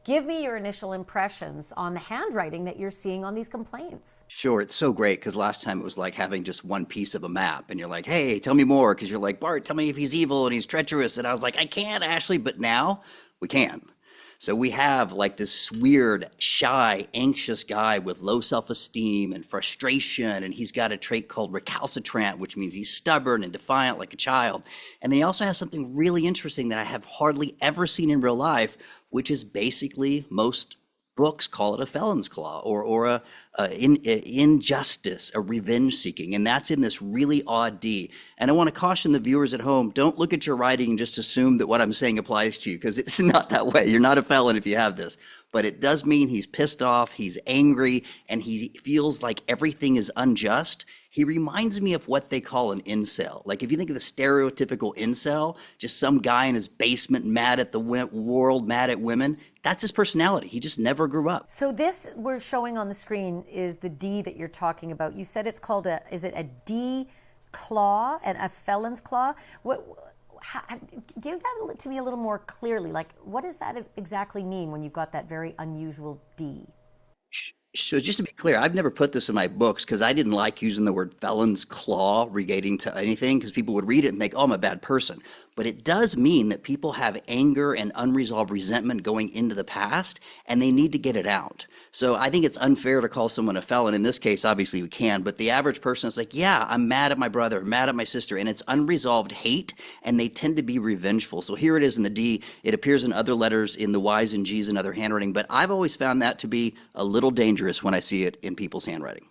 Give me your initial impressions on the handwriting that you're seeing on these complaints. Sure, it's so great because last time it was like having just one piece of a map, and you're like, hey, tell me more, because you're like, Bart, tell me if he's evil and he's treacherous. And I was like, I can't, Ashley, but now we can. So we have like this weird, shy, anxious guy with low self-esteem and frustration, and he's got a trait called recalcitrant, which means he's stubborn and defiant like a child. And then he also has something really interesting that I have hardly ever seen in real life, which is basically most books call it a felon's claw or injustice, a revenge seeking, and that's in this really odd D. And I want to caution the viewers at home: don't look at your writing and just assume that what I'm saying applies to you, because it's not that way. You're not a felon if you have this, but it does mean he's pissed off, he's angry, and he feels like everything is unjust. He reminds me of what they call an incel. Like if you think of the stereotypical incel, just some guy in his basement mad at the world, mad at women, that's his personality. He just never grew up. So this we're showing on the screen is the D that you're talking about. You said it's called is it a D claw and a felon's claw? Give that to me a little more clearly. Like, what does that exactly mean when you've got that very unusual D? So just to be clear, I've never put this in my books because I didn't like using the word felon's claw relating to anything, because people would read it and think, oh, I'm a bad person. But it does mean that people have anger and unresolved resentment going into the past, and they need to get it out. So I think it's unfair to call someone a felon. In this case, obviously we can, but the average person is like, yeah, I'm mad at my brother, mad at my sister, and it's unresolved hate, and they tend to be revengeful. So here it is in the D. It appears in other letters in the Y's and G's and other handwriting, but I've always found that to be a little dangerous when I see it in people's handwriting.